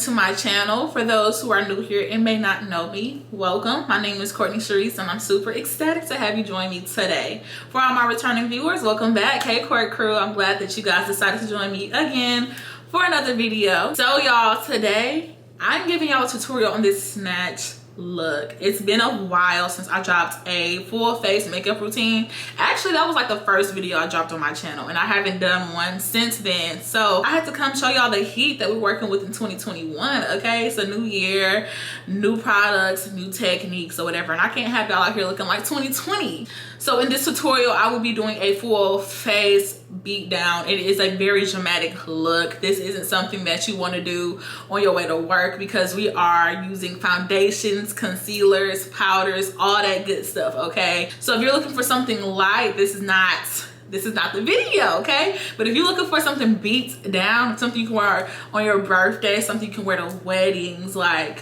to my channel. For those who are new here and may not know me, welcome. My name is Charesse and I'm super ecstatic to have you join me today. For all my returning viewers, welcome back. Hey Court crew, I'm glad that you guys decided to join me again for another video. So y'all, today I'm giving y'all a tutorial on this snatch look. It's been a while since I dropped a full face makeup routine. Actually, that was like the first video I dropped on my channel and I haven't done one since then. So I had to come show y'all the heat that we're working with in 2021. Okay, it's a new year, new products, new techniques or whatever, and I can't have y'all out here looking like 2020. So in this tutorial, I will be doing a full face beat down. It is a very dramatic look. This isn't something that you want to do on your way to work because we are using foundations, concealers, powders, all that good stuff, okay? So if you're looking for something light, this is not the video, okay? But if you're looking for something beat down, something you can wear on your birthday, something you can wear to weddings, like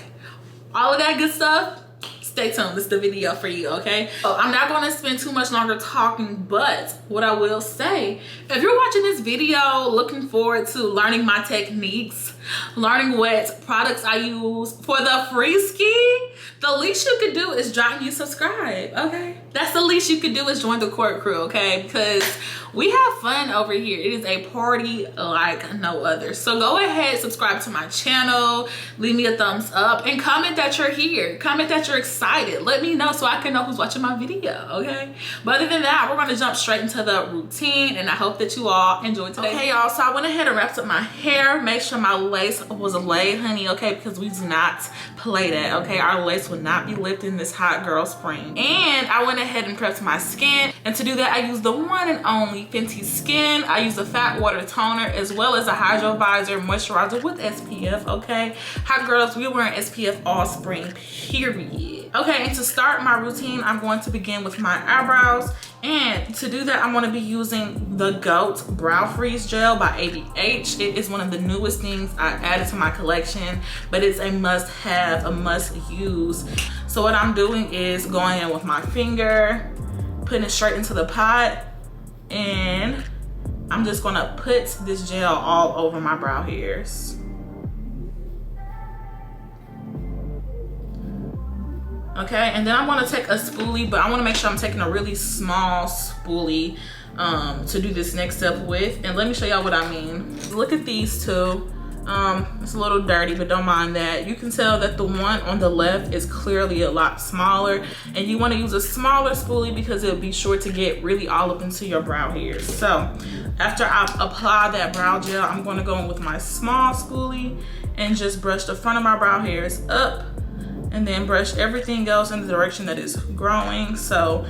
all of that good stuff, stay tuned. This is the video for you, okay? So I'm not going to spend too much longer talking, but what I will say, if you're watching this video looking forward to learning my techniques, learning what products I use for the free ski, the least you could do is drop me a subscribe, okay? That's the least you could do is join the Court crew, okay? Because we have fun over here. It is a party like no other. So go ahead, subscribe to my channel, leave me a thumbs up, and comment that you're here. Comment that you're excited. Let me know so I can know who's watching my video, okay? But other than that, we're gonna jump straight into the routine, and I hope that you all enjoyed today. Okay, y'all, so I went ahead and wrapped up my hair. Make sure my lace was laid, honey, okay? Because we do not play that, okay? Our lace will not be lifting this hot girl spring. And I went ahead and prepped my skin, and to do that, I used the one and only Fenty Skin. I use a fat water toner as well as a hydro visor moisturizer with SPF, okay? Hot girls, we're wearing SPF all spring, period. Okay, and to start my routine, I'm going to begin with my eyebrows. And to do that, I'm going to be using the GOAT Brow Freeze Gel by ABH. It is one of the newest things I added to my collection, but it's a must-have, a must-use. So what I'm doing is going in with my finger, putting it straight into the pot, and I'm just gonna put this gel all over my brow hairs. Okay, and then I'm gonna take a spoolie, but I wanna make sure I'm taking a really small spoolie to do this next step with. And let me show y'all what I mean. Look at these two. It's a little dirty, but don't mind that. You can tell that the one on the left is clearly a lot smaller, and you want to use a smaller spoolie because it'll be sure to get really all up into your brow hairs. So after I apply that brow gel, I'm going to go in with my small spoolie and just brush the front of my brow hairs up, and then brush everything else in the direction that is growing. So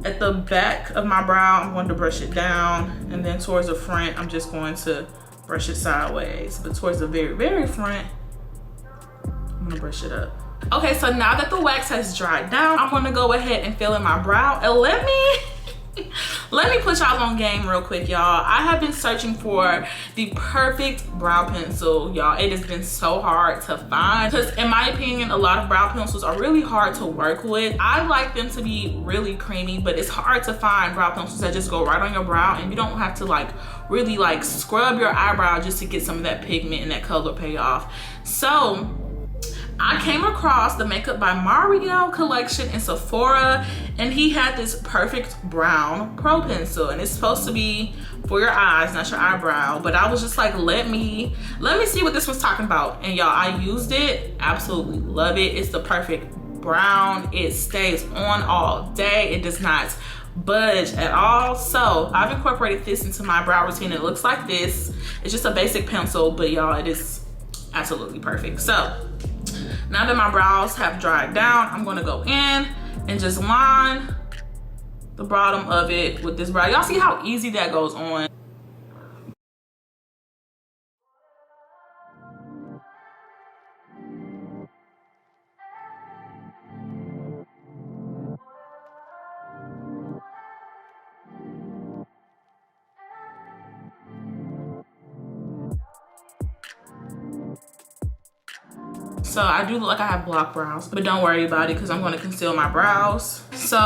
at the back of my brow, I'm going to brush it down, and then towards the front, I'm just going to brush it sideways, but towards the very, very front, I'm gonna brush it up. Okay, so now that the wax has dried down, I'm gonna go ahead and fill in my brow. And let me put y'all on game real quick, y'all. I have been searching for the perfect brow pencil, y'all. It has been so hard to find because in my opinion, a lot of brow pencils are really hard to work with. I like them to be really creamy, but it's hard to find brow pencils that just go right on your brow and you don't have to like really like scrub your eyebrow just to get some of that pigment and that color payoff. So I came across the Makeup by Mario collection in Sephora, and he had this perfect brown pro pencil, and it's supposed to be for your eyes, not your eyebrow. But I was just like, let me see what this was talking about. And y'all, I used it, absolutely love it. It's the perfect brown. It stays on all day. It does not budge at all. So I've incorporated this into my brow routine. It looks like this. It's just a basic pencil, but y'all, it is absolutely perfect. So now that my brows have dried down, I'm gonna go in and just line the bottom of it with this brow. Y'all see how easy that goes on? So I do look like I have block brows, but don't worry about it because I'm going to conceal my brows. So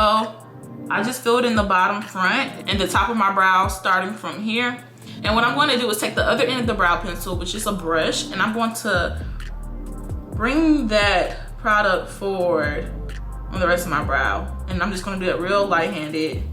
I just filled in the bottom, front, and the top of my brow starting from here. And what I'm going to do is take the other end of the brow pencil, which is a brush, and I'm going to bring that product forward on the rest of my brow. And I'm just gonna do it real light-handed.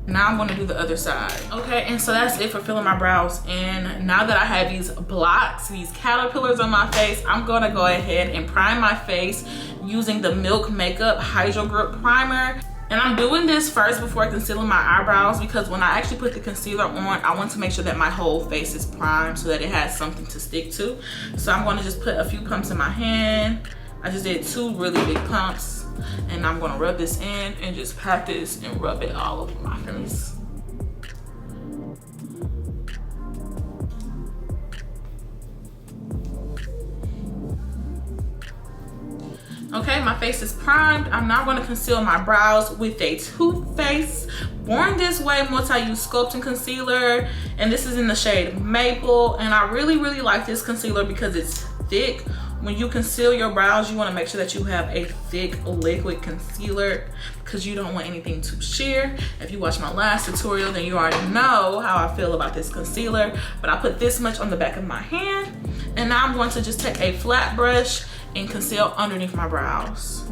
Now I'm gonna do the other side. Okay, and so that's it for filling my brows in. Now that I have these blocks, these caterpillars on my face, I'm gonna go ahead and prime my face using the Milk Makeup Hydro Grip Primer. And I'm doing this first before concealing my eyebrows, because when I actually put the concealer on, I want to make sure that my whole face is primed so that it has something to stick to. So I'm gonna just put a few pumps in my hand. I just did 2 really big pumps, and I'm gonna rub this in and just pat this and rub it all over my face. Okay, my face is primed. I'm now gonna conceal my brows with a Too Faced Born This Way Multi-Use Sculpting Concealer. And this is in the shade Maple. And I really, really like this concealer because it's thick. When you conceal your brows, you wanna make sure that you have a thick liquid concealer because you don't want anything to sheer. If you watched my last tutorial, then you already know how I feel about this concealer. But I put this much on the back of my hand. And now I'm going to just take a flat brush and conceal underneath my brows.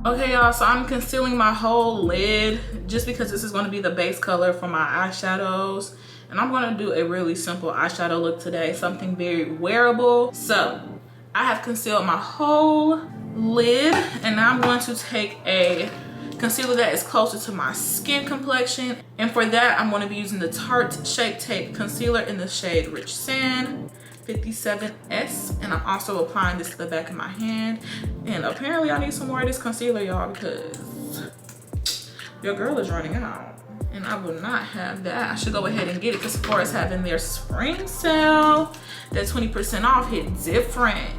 Okay, y'all, so I'm concealing my whole lid just because this is going to be the base color for my eyeshadows. And I'm going to do a really simple eyeshadow look today, something very wearable. So I have concealed my whole lid, and now I'm going to take a concealer that is closer to my skin complexion. And for that, I'm going to be using the Tarte Shape Tape Concealer in the shade Rich Sand 57S, and I'm also applying this to the back of my hand. And apparently I need some more of this concealer, y'all, because your girl is running out and I will not have that. I should go ahead and get it because Sephora is having their spring sale. That 20% off hit different.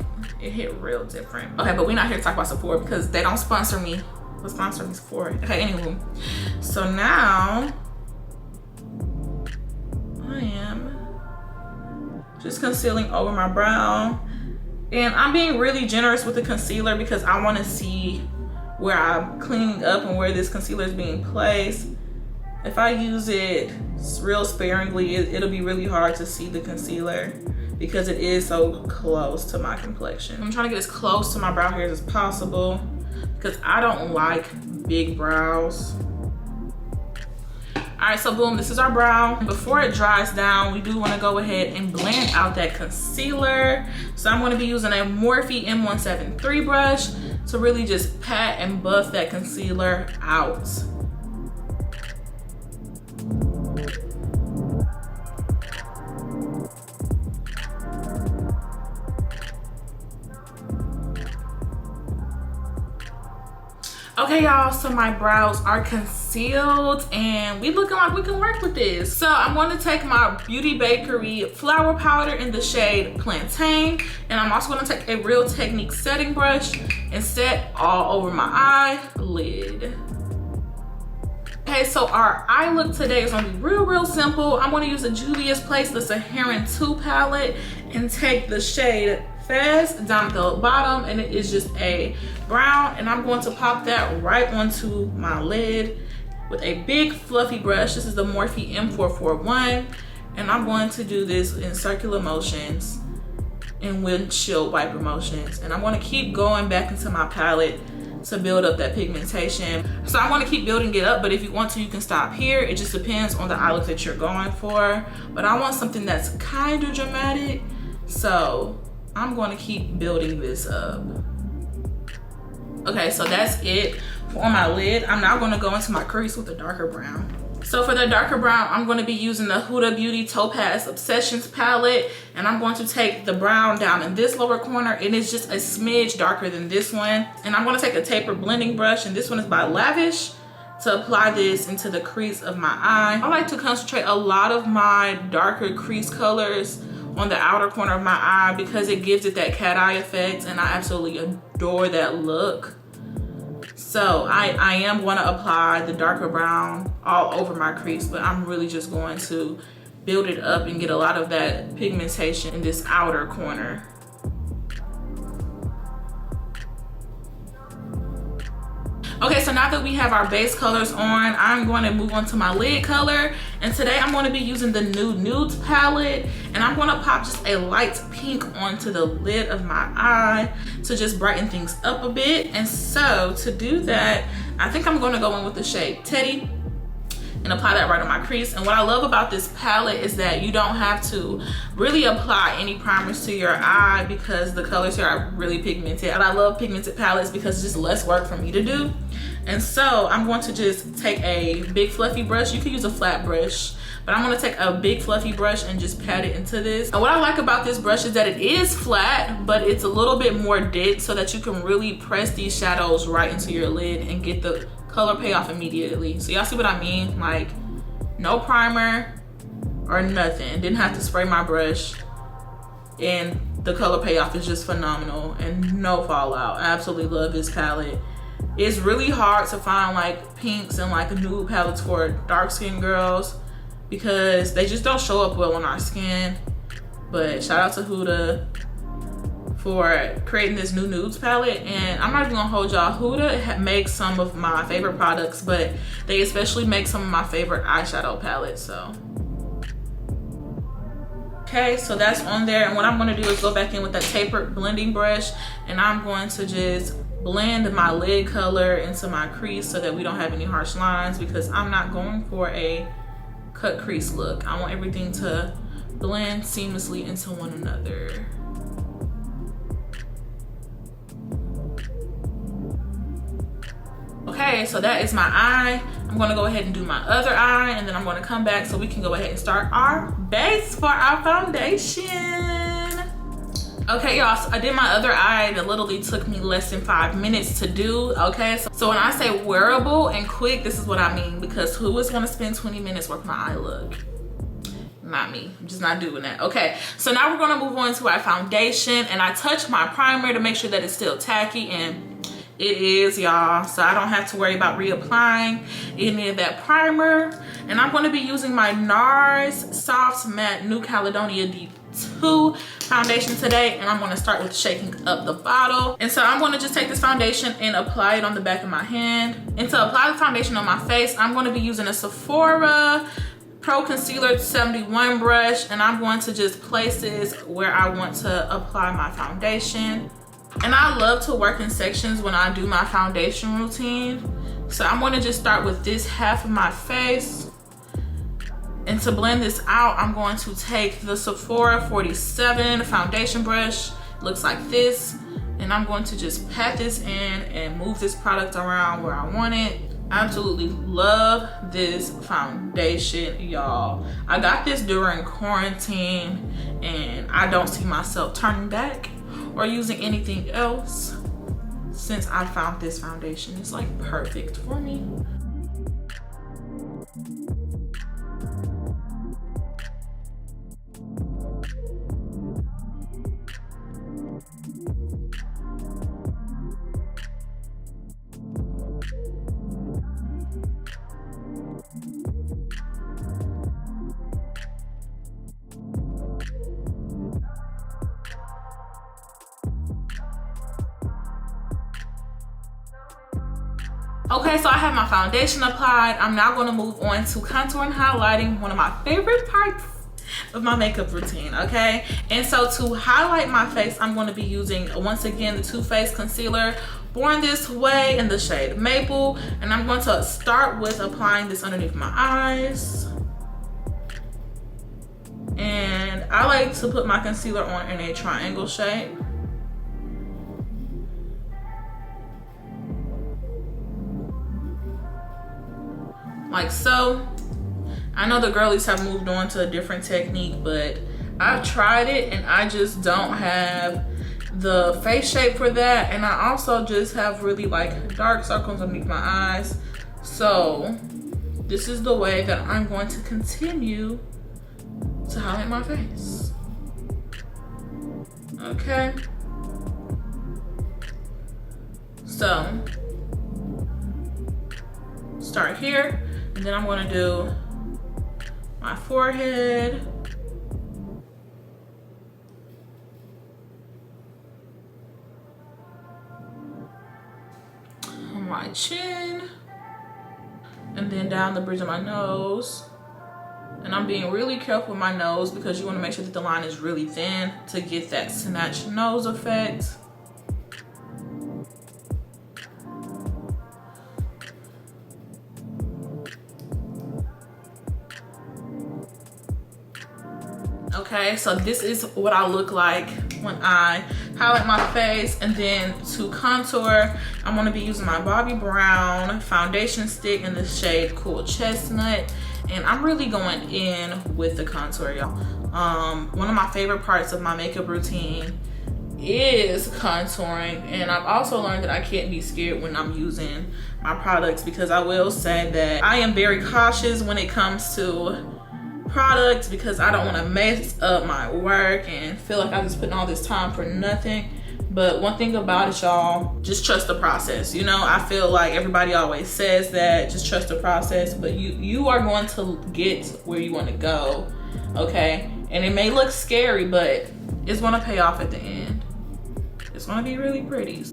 It hit real different. Okay, but we're not here to talk about Sephora because they don't sponsor me. They'll sponsor me, Sephora. Okay, anywho, so now I am just concealing over my brow. And I'm being really generous with the concealer because I want to see where I'm cleaning up and where this concealer is being placed. If I use it real sparingly, it'll be really hard to see the concealer because it is so close to my complexion. I'm trying to get as close to my brow hairs as possible because I don't like big brows. All right, so boom, this is our brow. Before it dries down, we do want to go ahead and blend out that concealer. So I'm going to be using a Morphe M173 brush to really just pat and buff that concealer out. Okay, y'all, so my brows are concealed and we looking like we can work with this. So I'm going to take my Beauty Bakery flower powder in the shade Plantain, and I'm also going to take a Real Technique setting brush and set all over my eyelid. Okay, so our eye look today is going to be real simple. I'm going to use a Juvia's Place, the Saharan 2 palette, and take the shade Fast down at the bottom, and it is just a brown, and I'm going to pop that right onto my lid with a big fluffy brush. This is the Morphe M441, and I'm going to do this in circular motions and windshield wiper motions, and I'm going to keep going back into my palette to build up that pigmentation. So I want to keep building it up, but if you want to, you can stop here. It just depends on the eye look that you're going for, but I want something that's kind of dramatic, so I'm going to keep building this up. Okay, so that's it for my lid. I'm now going to go into my crease with a darker brown. So for the darker brown, I'm going to be using the Huda Beauty Topaz Obsessions palette, and I'm going to take the brown down in this lower corner, and it's just a smidge darker than this one. And I'm going to take a taper blending brush, and this one is by Lavish, to apply this into the crease of my eye. I like to concentrate a lot of my darker crease colors on the outer corner of my eye because it gives it that cat eye effect, and I absolutely adore that look. So I am going to apply the darker brown all over my crease, but I'm really just going to build it up and get a lot of that pigmentation in this outer corner. Okay, so now that we have our base colors on, I'm going to move on to my lid color. And today I'm going to be using the Nude Nudes palette. And I'm going to pop just a light pink onto the lid of my eye to just brighten things up a bit. And so to do that, I think I'm going to go in with the shade Teddy and apply that right on my crease. And what I love about this palette is that you don't have to really apply any primers to your eye because the colors here are really pigmented. And I love pigmented palettes because it's just less work for me to do. And so I'm going to just take a big fluffy brush. You can use a flat brush, but I'm going to take a big fluffy brush and just pat it into this. And what I like about this brush is that it is flat, but it's a little bit more dense so that you can really press these shadows right into your lid and get the color payoff immediately. So y'all see what I mean? Like no primer or nothing. Didn't have to spray my brush, and the color payoff is just phenomenal and no fallout. I absolutely love this palette. It's really hard to find like pinks and like nude palettes for dark skinned girls because they just don't show up well on our skin. But shout out to Huda for creating this new nudes palette. And I'm not even gonna hold y'all, Huda makes some of my favorite products, but they especially make some of my favorite eyeshadow palettes. So okay, so that's on there. And what I'm gonna do is go back in with that tapered blending brush, and I'm going to just blend my lid color into my crease so that we don't have any harsh lines, because I'm not going for a cut crease look. I want everything to blend seamlessly into one another. Okay, so that is my eye. I'm gonna go ahead and do my other eye, and then I'm gonna come back so we can go ahead and start our base for our foundation. Okay, y'all, so I did my other eye. That literally took me less than 5 minutes to do, okay? So when I say wearable and quick, this is what I mean, because who is gonna spend 20 minutes working my eye look? Not me. I'm just not doing that. Okay, so now we're gonna move on to our foundation, and I touch my primer to make sure that it's still tacky, and it is, y'all. So I don't have to worry about reapplying any of that primer. And I'm gonna be using my NARS Soft Matte New Caledonia D2 foundation today, and I'm gonna start with shaking up the bottle. And so I'm gonna just take this foundation and apply it on the back of my hand. And to apply the foundation on my face, I'm gonna be using a Sephora Pro Concealer 71 brush, and I'm going to just place this where I want to apply my foundation. And I love to work in sections when I do my foundation routine. So I'm gonna just start with this half of my face. And to blend this out, I'm going to take the Sephora 47 foundation brush. Looks like this. And I'm going to just pat this in and move this product around where I want it. I absolutely love this foundation, y'all. I got this during quarantine, and I don't see myself turning back or using anything else since I found this foundation. It's like perfect for me. Okay, so I have my foundation applied. I'm now going to move on to contour and highlighting, one of my favorite parts of my makeup routine, okay? And so to highlight my face, I'm going to be using, once again, the Too Faced Concealer Born This Way in the shade Maple. And I'm going to start with applying this underneath my eyes. And I like to put my concealer on in a triangle shape. Like so. I know the girlies have moved on to a different technique, but I've tried it and I just don't have the face shape for that. And I also just have really like dark circles underneath my eyes. So this is the way that I'm going to continue to highlight my face. Okay. So start here, and then I'm gonna do my forehead. My chin, and then down the bridge of my nose. And I'm being really careful with my nose because you want to make sure that the line is really thin to get that snatch nose effect. Okay, so this is what I look like when I highlight my face. And then to contour, I'm going to be using my Bobbi Brown foundation stick in the shade Cool Chestnut. And I'm really going in with the contour, y'all. One of my favorite parts of my makeup routine is contouring. And I've also learned that I can't be scared when I'm using my products, because I will say that I am very cautious when it comes to products, because I don't want to mess up my work and feel like I'm just putting all this time for nothing. But one thing about it, y'all, just trust the process. You know, I feel like everybody always says that, just trust the process, but you are going to get where you want to go, okay? And it may look scary, but it's going to pay off at the end. It's going to be really pretty.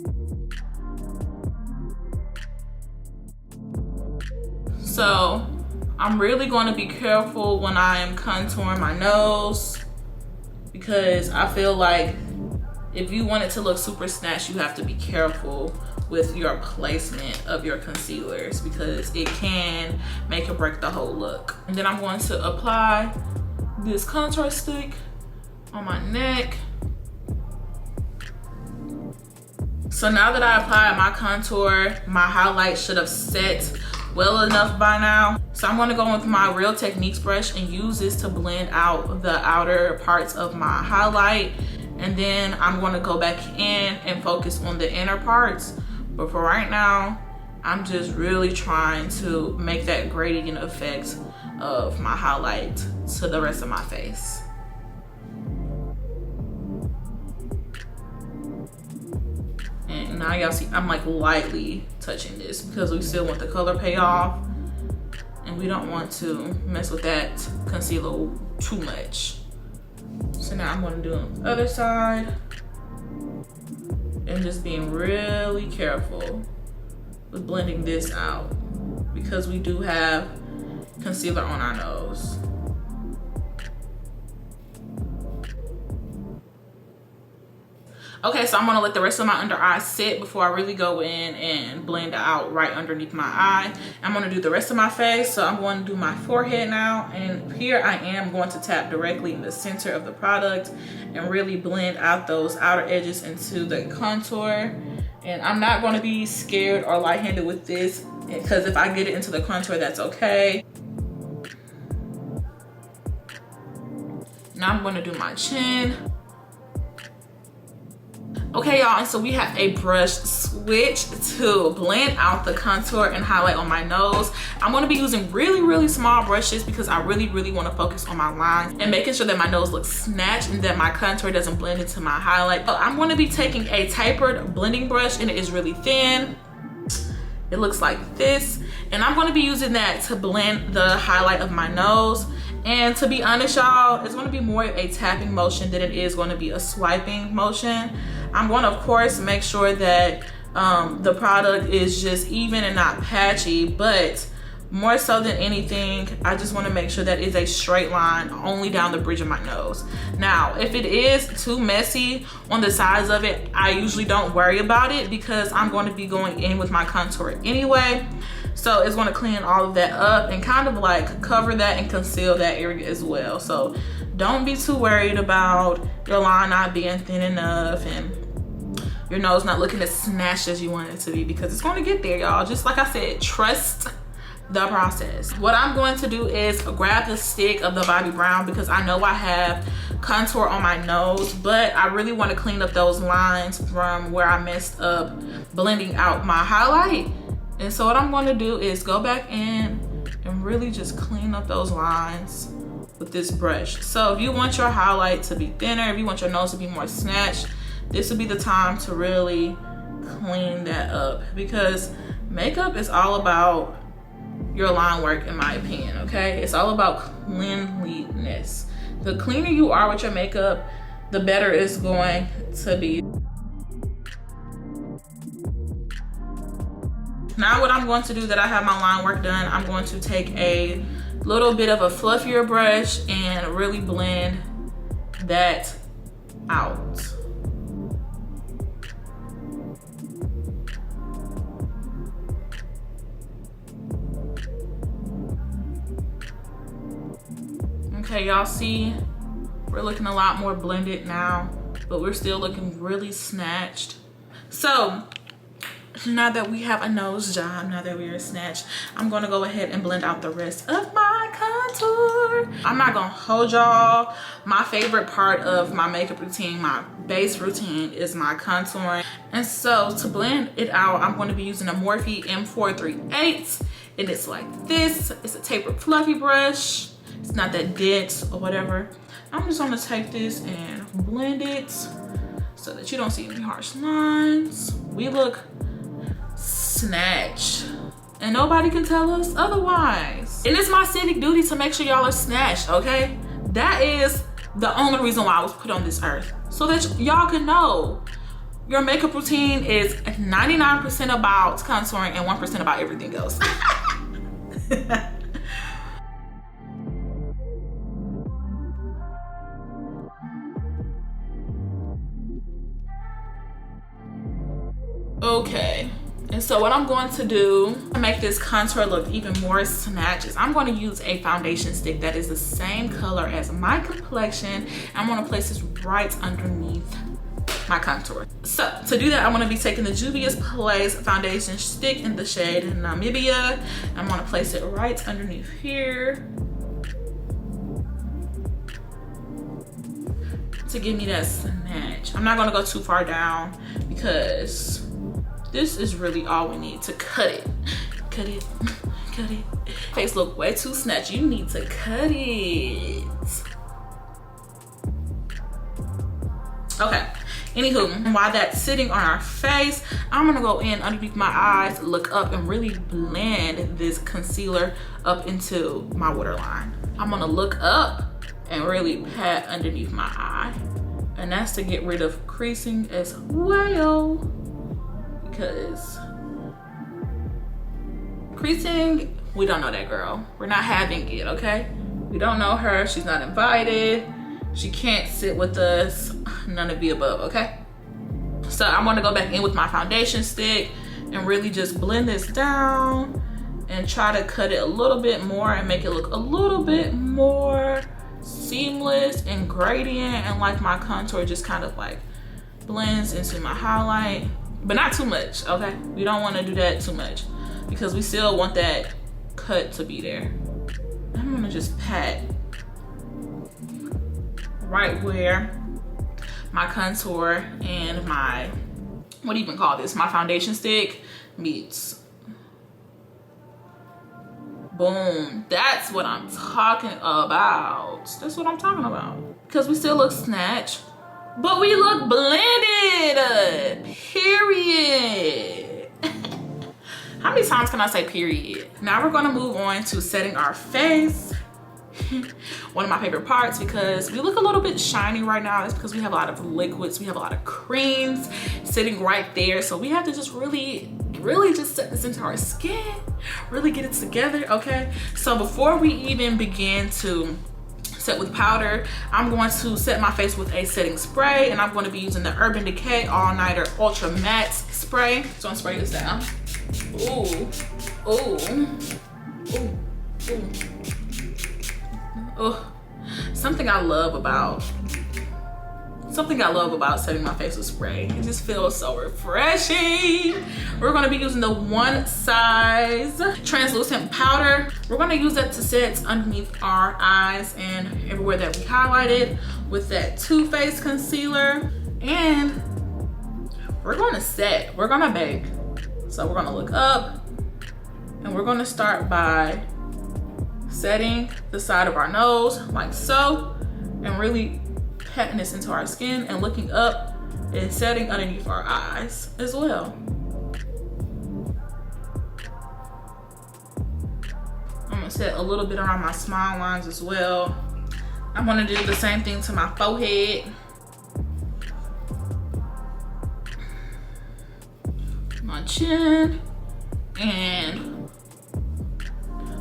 So I'm really going to be careful when I am contouring my nose, because I feel like if you want it to look super snatched, you have to be careful with your placement of your concealers, because it can make or break the whole look. And then I'm going to apply this contour stick on my neck. So now that I applied my contour, my highlight should have set well enough by now. So I'm going to go with my Real Techniques brush and use this to blend out the outer parts of my highlight. And then I'm going to go back in and focus on the inner parts. But for right now, I'm just really trying to make that gradient effect of my highlight to the rest of my face. And now y'all see I'm like lightly touching this because we still want the color payoff, and we don't want to mess with that concealer too much. So now I'm going to do it on the other side, and just being really careful with blending this out because we do have concealer on our nose. Okay, so I'm gonna let the rest of my under eye sit before I really go in and blend out right underneath my eye. I'm gonna do the rest of my face, so I'm going to do my forehead now. And here I am going to tap directly in the center of the product and really blend out those outer edges into the contour. And I'm not gonna be scared or light-handed with this, because if I get it into the contour, that's okay. Now I'm gonna do my chin. Okay, y'all, and so we have a brush switch to blend out the contour and highlight on my nose. I'm going to be using really, really small brushes because I really, really want to focus on my lines and making sure that my nose looks snatched and that my contour doesn't blend into my highlight. So I'm going to be taking a tapered blending brush, and it is really thin. It looks like this, and I'm going to be using that to blend the highlight of my nose. And to be honest, y'all, it's going to be more of a tapping motion than it is going to be a swiping motion. I'm going to, of course, make sure that the product is just even and not patchy, but more so than anything, I just want to make sure that it's a straight line only down the bridge of my nose. Now, if it is too messy on the sides of it, I usually don't worry about it because I'm going to be going in with my contour anyway. So it's going to clean all of that up and kind of like cover that and conceal that area as well. So don't be too worried about your line not being thin enough and your nose not looking as snatched as you want it to be, because it's going to get there, y'all. Just like I said, trust the process. What I'm going to do is grab the stick of the Bobbi Brown because I know I have contour on my nose, but I really want to clean up those lines from where I messed up blending out my highlight. And so what I'm going to do is go back in and really just clean up those lines with this brush. So if you want your highlight to be thinner, if you want your nose to be more snatched, this would be the time to really clean that up, because makeup is all about your line work, in my opinion, okay? It's all about cleanliness. The cleaner you are with your makeup, the better it's going to be. Now what I'm going to do that I have my line work done, I'm going to take a little bit of a fluffier brush and really blend that out. Okay, y'all see, we're looking a lot more blended now, but we're still looking really snatched. So now that we have a nose job, now that we are snatched, I'm gonna go ahead and blend out the rest of my contour. I'm not gonna hold y'all. My favorite part of my makeup routine, my base routine, is my contouring. And so to blend it out, I'm gonna be using a Morphe M438, and it's like this. It's a tapered fluffy brush. It's not that dense or whatever. I'm just gonna take this and blend it so that you don't see any harsh lines. We look snatched and nobody can tell us otherwise. And it's my civic duty to make sure y'all are snatched, okay? That is the only reason why I was put on this earth, so that y'all can know your makeup routine is 99% about contouring and 1% about everything else. Okay, and so what I'm going to do to make this contour look even more snatched is I'm going to use a foundation stick that is the same color as my complexion. I'm going to place this right underneath my contour. So to do that, I'm going to be taking the Juvia's Place foundation stick in the shade Namibia. I'm going to place it right underneath here to give me that snatch. I'm not going to go too far down because this is really all we need to cut it. Cut it, cut it. Face look way too snatched. You need to cut it. Okay, anywho, while that's sitting on our face, I'm gonna go in underneath my eyes, look up, and really blend this concealer up into my waterline. I'm gonna look up and really pat underneath my eye. And that's to get rid of creasing as well, because creasing, we don't know that girl. We're not having it, okay? We don't know her, she's not invited. She can't sit with us, none of the above, okay? So I'm gonna go back in with my foundation stick and really just blend this down and try to cut it a little bit more and make it look a little bit more seamless and gradient, and like my contour just kind of like blends into my highlight, but not too much, okay? We don't want to do that too much because we still want that cut to be there. I'm gonna just pat right where my contour and my, what do you even call this, my foundation stick meets. Boom, that's what I'm talking about. That's what I'm talking about. Because we still look snatched, but we look blended, period. How many times can I say period? Now we're gonna move on to setting our face. One of my favorite parts, because we look a little bit shiny right now. It's because we have a lot of liquids, we have a lot of creams sitting right there. So we have to just really just set this into our skin, really get it together, okay? So before we even begin to set with powder, I'm going to set my face with a setting spray, and I'm going to be using the Urban Decay All Nighter Ultra Matte Spray. So I'm spraying this down. Ooh, ooh, ooh, ooh. Oh, something I love about something I love about setting my face with spray. It just feels so refreshing. We're gonna be using the One Size translucent powder. We're gonna use that to set underneath our eyes and everywhere that we highlighted with that Too Faced concealer. And we're gonna set, we're gonna bake. So we're gonna look up and we're gonna start by setting the side of our nose like so, and really patting this into our skin and looking up and setting underneath our eyes as well. I'm gonna set a little bit around my smile lines as well. I'm gonna do the same thing to my forehead. My chin. And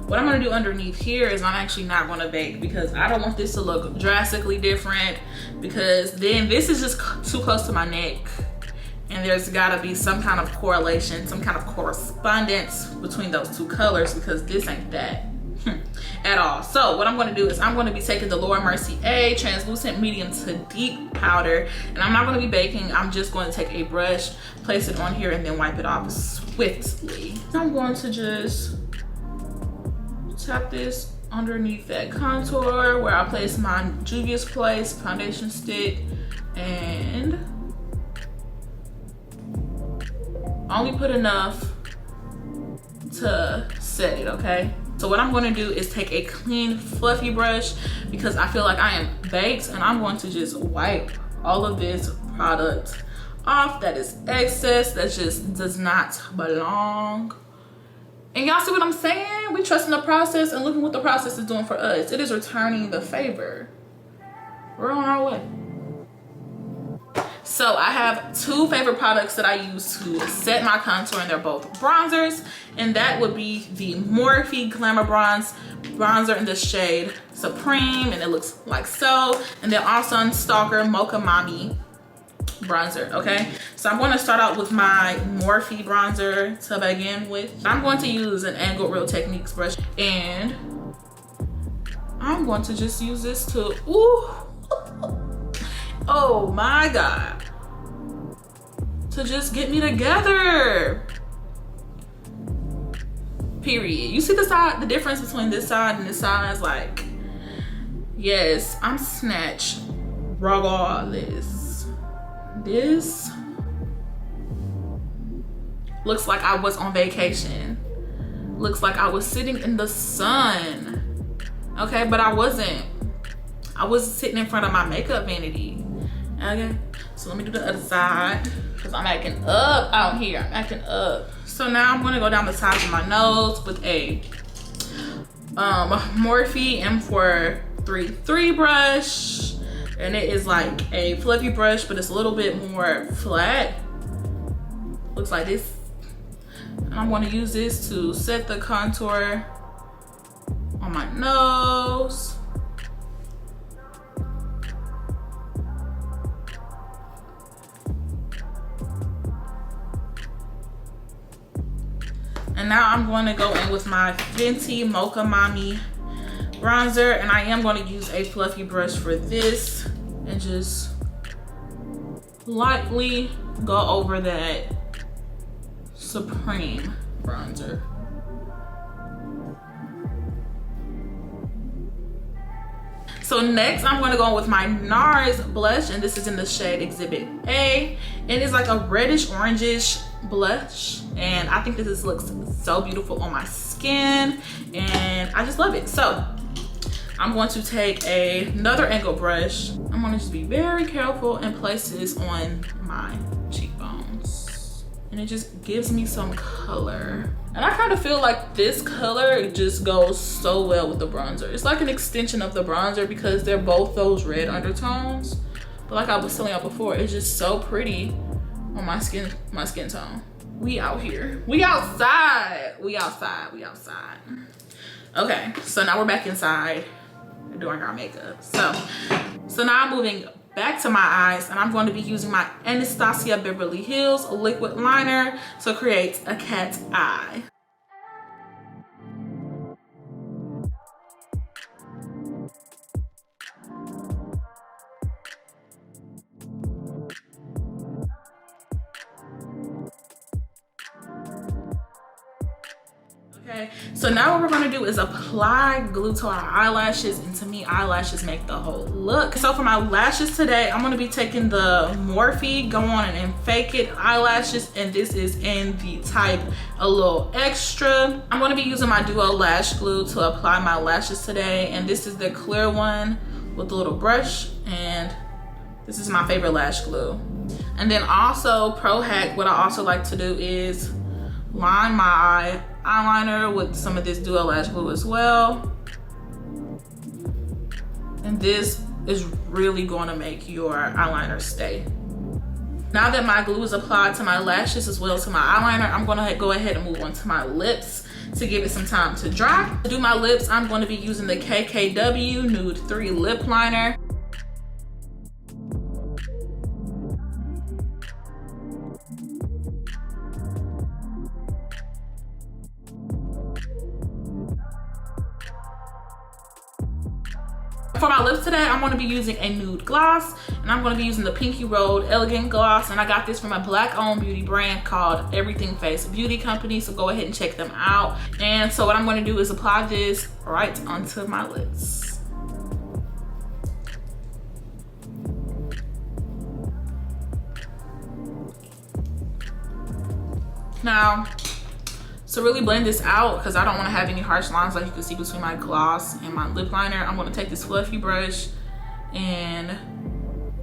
what I'm gonna do underneath here is I'm actually not gonna bake because I don't want this to look drastically different, because then this is just too close to my neck. And there's gotta be some kind of correlation, some kind of correspondence between those two colors, because this ain't that at all. So what I'm gonna do is I'm gonna be taking the Laura Mercier A translucent medium to deep powder, and I'm not gonna be baking. I'm just going to take a brush, place it on here, and then wipe it off swiftly. I'm going to just tap this underneath that contour where I place my Juvia's Place foundation stick, and only put enough to set it, okay? So what I'm gonna do is take a clean, fluffy brush, because I feel like I am baked, and I'm going to just wipe all of this product off that is excess, that just does not belong. And y'all see what I'm saying? We trusting the process and looking what the process is doing for us. It is returning the favor. We're on our way. So I have two favorite products that I use to set my contour, and they're both bronzers. And that would be the Morphe Glamour bronzer in the shade Supreme, and it looks like so. And then also Stalker Mocha Mami bronzer, okay? So I'm going to start out with my Morphe bronzer to begin with. I'm going to use an Angled Real Techniques brush, and I'm going to just use this to, ooh, oh my God, to just get me together, period. You see the difference between this side and this side is like, yes, I'm snatched regardless. This looks like I was on vacation. Looks like I was sitting in the sun. Okay, but I wasn't. I was sitting in front of my makeup vanity. Okay, so let me do the other side, because I'm acting up out here. I'm acting up. So now I'm gonna go down the sides of my nose with a Morphe M433 brush. And it is like a fluffy brush, but it's a little bit more flat. Looks like this. And I'm gonna use this to set the contour on my nose. And now I'm going to go in with my Fenty Mocha Mami bronzer, and I am going to use a fluffy brush for this and just lightly go over that Supreme bronzer. So next I'm going to go with my NARS blush, and this is in the shade Exhibit A, and it's like a reddish orangish blush, and I think this looks so beautiful on my skin, and I just love it. So I'm going to take another angled brush. I'm going to just be very careful and place this on my cheekbones, and it just gives me some color. And I kind of feel like this color just goes so well with the bronzer. It's like an extension of the bronzer because they're both those red undertones. But like I was telling y'all before, it's just so pretty on my skin tone. We out here. We outside. We outside. We outside. Okay, so now we're back inside doing our makeup. So now I'm moving back to my eyes, and I'm going to be using my Anastasia Beverly Hills liquid liner to create a cat's eye. Okay, so now what we're gonna do is apply glue to our eyelashes, and to me, eyelashes make the whole look. So for my lashes today, I'm gonna be taking the Morphe Go On and Fake It eyelashes, and this is in the type a little extra. I'm gonna be using my Duo lash glue to apply my lashes today, and this is the clear one with a little brush, and this is my favorite lash glue. And then also, pro hack, what I also like to do is line my eyeliner with some of this Duo lash glue as well. And this is really going to make your eyeliner stay. Now that my glue is applied to my lashes as well as to my eyeliner, I'm going to go ahead and move on to my lips to give it some time to dry. To do my lips, I'm going to be using the KKW Nude 3 Lip Liner. For my lips today, I'm going to be using a nude gloss, and I'm going to be using the Pinky Road Elegant Gloss, and I got this from a Black-owned beauty brand called Everything Face Beauty Company, so go ahead and check them out. And so what I'm going to do is apply this right onto my lips. Now, to really blend this out, because I don't want to have any harsh lines like you can see between my gloss and my lip liner, I'm going to take this fluffy brush and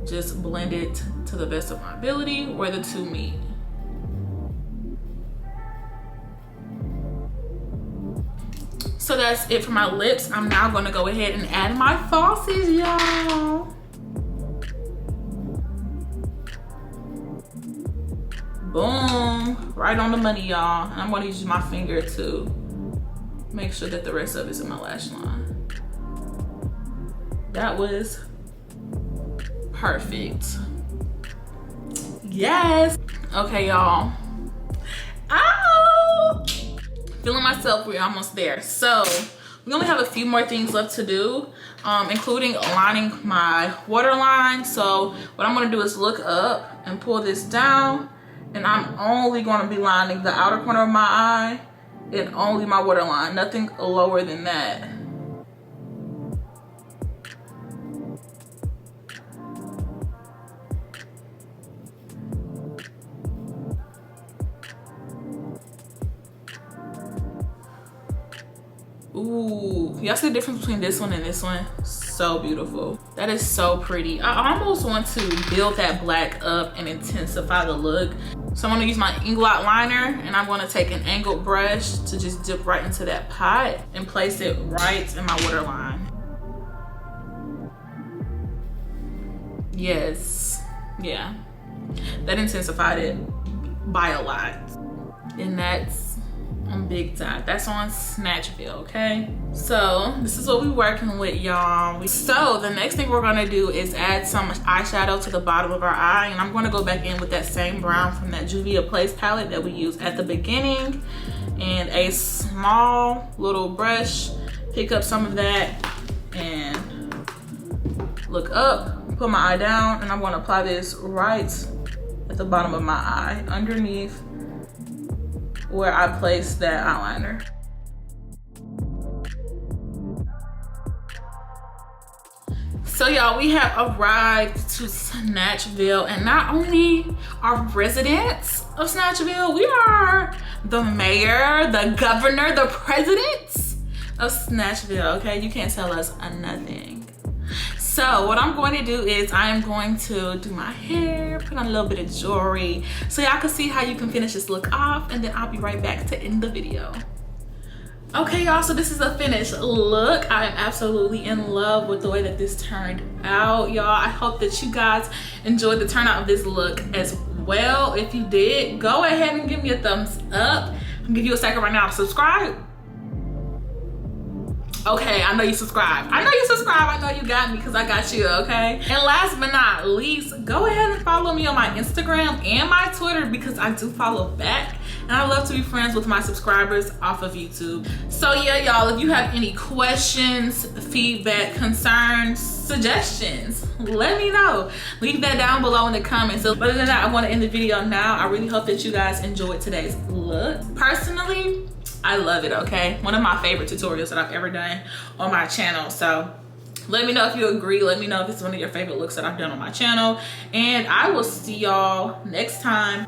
just blend it to the best of my ability where the two meet. So that's it for my lips. I'm now going to go ahead and add my falsies, y'all. Boom, right on the money, y'all. And I'm gonna use my finger to make sure that the rest of it's in my lash line. That was perfect. Yes. Okay, y'all. Ow! Feeling myself, we're almost there. So we only have a few more things left to do, including aligning my waterline. So what I'm gonna do is look up and pull this down, and I'm only going to be lining the outer corner of my eye and only my waterline, nothing lower than that. Ooh, y'all see the difference between this one and this one? So beautiful. That is so pretty. I almost want to build that black up and intensify the look. So I'm gonna use my Inglot liner, and I'm gonna take an angled brush to just dip right into that pot and place it right in my waterline. Yes, yeah. That intensified it by a lot. And that's on big time. That's on Snatchville, okay? So this is what we're working with, y'all. So the next thing we're gonna do is add some eyeshadow to the bottom of our eye, and I'm gonna go back in with that same brown from that Juvia Place palette that we used at the beginning, and a small little brush, pick up some of that and look up, put my eye down, and I'm gonna apply this right at the bottom of my eye, underneath where I placed that eyeliner. So y'all, we have arrived to Snatchville, and not only are residents of Snatchville, we are the mayor, the governor, the president of Snatchville, okay? You can't tell us nothing. So what I'm going to do is I am going to do my hair, put on a little bit of jewelry, so y'all can see how you can finish this look off, and then I'll be right back to end the video. Okay, y'all, so this is a finished look. I am absolutely in love with the way that this turned out, y'all. I hope that you guys enjoyed the turnout of this look as well. If you did, go ahead and give me a thumbs up. I'll give you a second right now to subscribe. Okay, I know you subscribe. I know you subscribe. I know you got me because I got you, okay? And last but not least, go ahead and follow me on my Instagram and my Twitter, because I do follow back. And I love to be friends with my subscribers off of YouTube. So yeah, y'all, if you have any questions, feedback, concerns, suggestions, let me know. Leave that down below in the comments. So other than that, I want to end the video now. I really hope that you guys enjoyed today's look. Personally, I love it, okay? One of my favorite tutorials that I've ever done on my channel. So let me know if you agree. Let me know if it's one of your favorite looks that I've done on my channel. And I will see y'all next time.